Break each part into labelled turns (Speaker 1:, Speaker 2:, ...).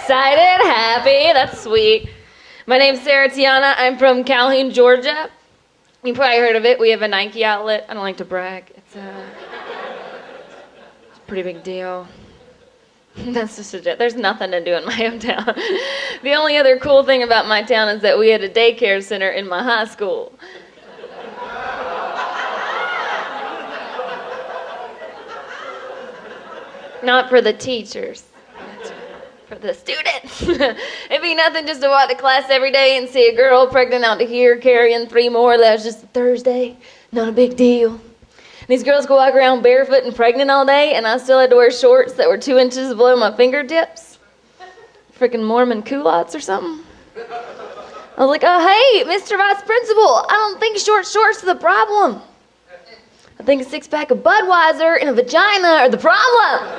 Speaker 1: Excited, happy, that's sweet. My name's Tiana. I'm from Calhoun, Georgia. You probably heard of it. We have a Nike outlet. I don't like to brag. It's a pretty big deal. That's just a joke. There's nothing to do in my hometown. The only other cool thing about my town is that we had a daycare center in my high school. Not for the teachers. For the students. It'd be nothing just to walk to class every day and see a girl pregnant out to here carrying 3 more. That was just a Thursday. Not a big deal. These girls could walk around barefoot and pregnant all day, and I still had to wear shorts that were 2 inches below my fingertips. Freaking Mormon culottes or something. I was like, oh, hey, Mr. Vice Principal, I don't think short shorts are the problem. I think a 6-pack of Budweiser and a vagina are the problem.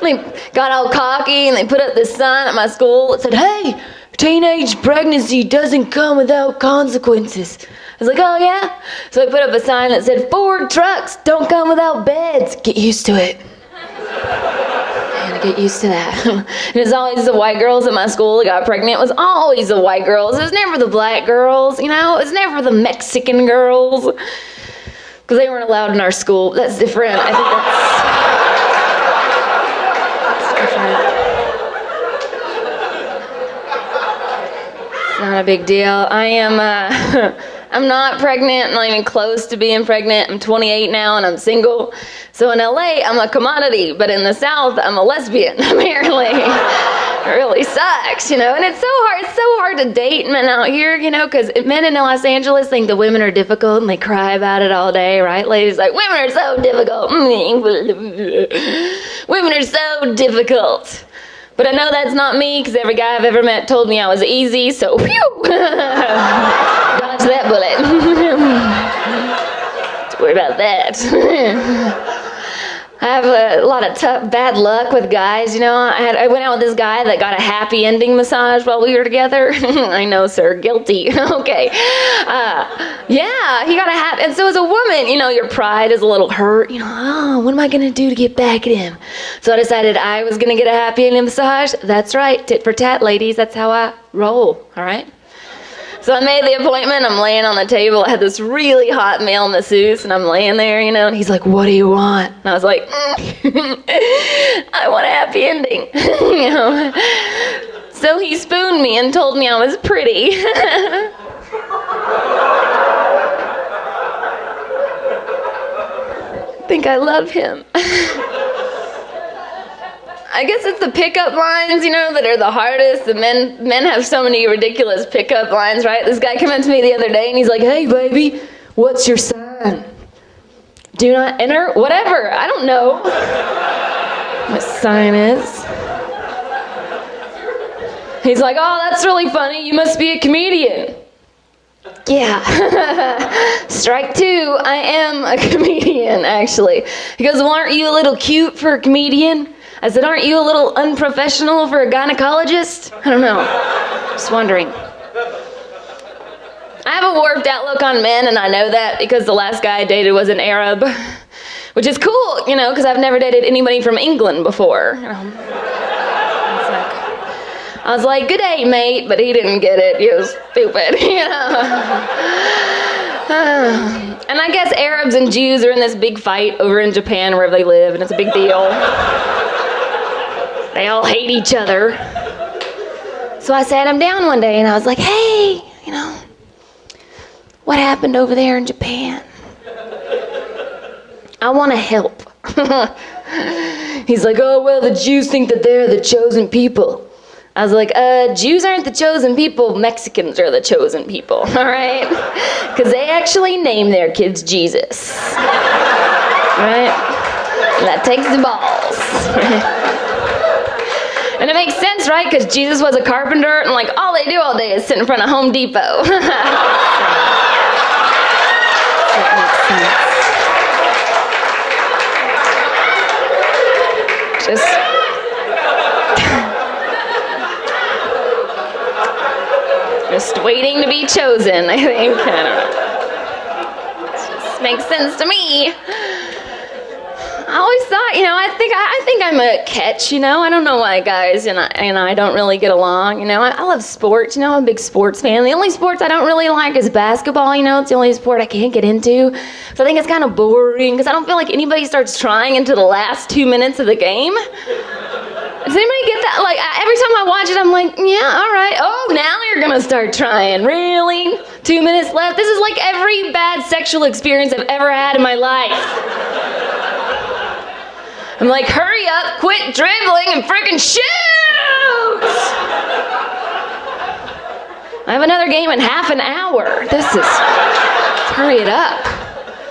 Speaker 1: They got all cocky and they put up this sign at my school that said, hey, teenage pregnancy doesn't come without consequences. I was like, oh yeah? So I put up a sign that said, Ford trucks don't come without beds. Get used to it. I had to get used to that. It was always the white girls at my school that got pregnant. It was always the white girls. It was never the black girls, you know? It was never the Mexican girls. Because they weren't allowed in our school. That's different. I think that's not a big deal. I'm not pregnant, not even close to being pregnant. I'm 28 now and I'm single. So in LA, I'm a commodity, but in the South, I'm a lesbian, apparently. It really sucks, you know, and it's so hard to date men out here, you know, because men in Los Angeles think the women are difficult and they cry about it all day, right? Ladies like, women are so difficult. Women are so difficult. But I know that's not me, because every guy I've ever met told me I was easy, so phew! Dodge that bullet. Don't worry about that. I have a lot of bad luck with guys, you know. I went out with this guy that got a happy ending massage while we were together. I know, sir, guilty. Okay. Yeah, he got a happy, and so as a woman, you know, your pride is a little hurt. You know, oh, what am I going to do to get back at him? So I decided I was going to get a happy ending massage. That's right, tit for tat, ladies. That's how I roll, all right? So I made the appointment. I'm laying on the table. I had this really hot male masseuse, and I'm laying there, you know, and he's like, what do you want? And I was like, I want a happy ending, you know. So he spooned me and told me I was pretty. I think I love him. I guess it's the pickup lines, you know, that are the hardest. The men have so many ridiculous pickup lines, right? This guy came up to me the other day and he's like, hey, baby, what's your sign? Do not enter? Whatever. I don't know what sign is. He's like, oh, that's really funny. You must be a comedian. Yeah. Strike 2. I am a comedian, actually. He goes, well, aren't you a little cute for a comedian? I said, aren't you a little unprofessional for a gynecologist? I don't know. Just wondering. I have a warped outlook on men, and I know that because the last guy I dated was an Arab, which is cool, you know, because I've never dated anybody from England before. You know. I was like, good day, mate, but he didn't get it. He was stupid, you know. And I guess Arabs and Jews are in this big fight over in Japan, wherever they live, and it's a big deal. They all hate each other. So I sat him down one day and I was like, hey, you know, what happened over there in Japan? I want to help. He's like, oh, well, the Jews think that they're the chosen people. I was like, Jews aren't the chosen people, Mexicans are the chosen people, all right? Because they actually name their kids Jesus. Right? And that takes the balls. And it makes sense, right? Because Jesus was a carpenter, and like all they do all day is sit in front of Home Depot. That makes sense. Just waiting to be chosen, I think. I don't know. It just makes sense to me. I always thought, I think I'm a catch, I don't know why guys and I don't really get along, I love sports, I'm a big sports fan. The only sports I don't really like is basketball, it's the only sport I can't get into. So I think it's kind of boring because I don't feel like anybody starts trying into the last 2 minutes of the game. Does anybody get that? Like, every time I watch it, I'm like, yeah, all right. Oh, now you're going to start trying. Really? 2 minutes left? This is like every bad sexual experience I've ever had in my life. I'm like, hurry up, quit dribbling, and freaking shoot! I have another game in half an hour. Hurry it up.